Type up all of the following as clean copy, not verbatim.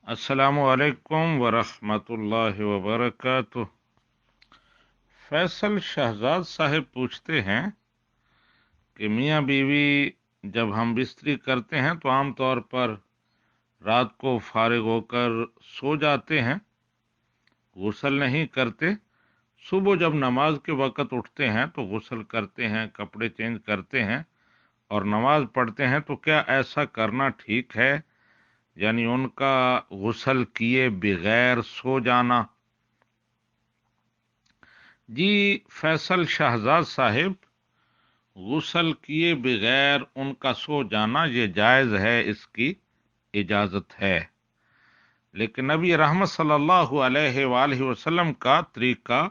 السلام علیکم ورحمۃ اللہ وبرکاتہ۔ فیصل شہزاد صاحب پوچھتے ہیں کہ میاں بیوی جب ہم بستری کرتے ہیں تو عام طور پر رات کو فارغ ہو کر سو جاتے ہیں، غسل نہیں کرتے۔ صبح جب نماز کے وقت اٹھتے ہیں تو غسل کرتے ہیں، کپڑے چینج کرتے ہیں اور نماز پڑھتے ہیں، تو کیا ایسا کرنا ٹھیک ہے؟ یعنی ان کا غسل کیے بغیر سو جانا؟ جی فیصل شہزاد صاحب، غسل کیے بغیر ان کا سو جانا یہ جائز ہے، اس کی اجازت ہے، لیکن نبی رحمت صلی اللہ علیہ وآلہ وسلم کا طریقہ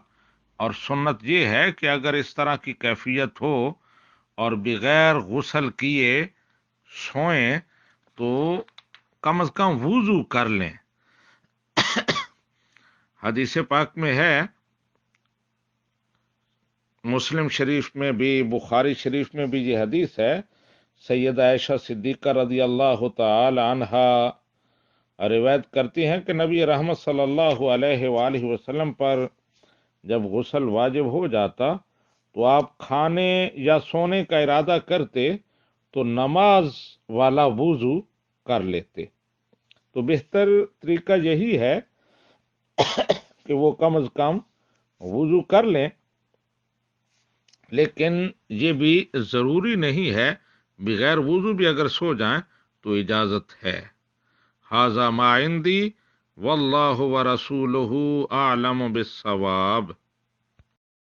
اور سنت یہ ہے کہ اگر اس طرح کی کیفیت ہو اور بغیر غسل کیے سوئیں تو کم از کم وضو کر لیں۔ حدیث پاک میں ہے، مسلم شریف میں بھی، بخاری شریف میں بھی یہ حدیث ہے، سیدہ عائشہ صدیقہ رضی اللہ تعالی عنہا روایت کرتی ہیں کہ نبی رحمت صلی اللہ علیہ وآلہ وسلم پر جب غسل واجب ہو جاتا تو آپ کھانے یا سونے کا ارادہ کرتے تو نماز والا وضو کر لیتے۔ تو بہتر طریقہ یہی ہے کہ وہ کم از کم وضو کر لیں، لیکن یہ بھی ضروری نہیں ہے، بغیر وضو بھی اگر سو جائیں تو اجازت ہے۔ ھذا ما عندی واللہ ورسولہ اعلم بالصواب۔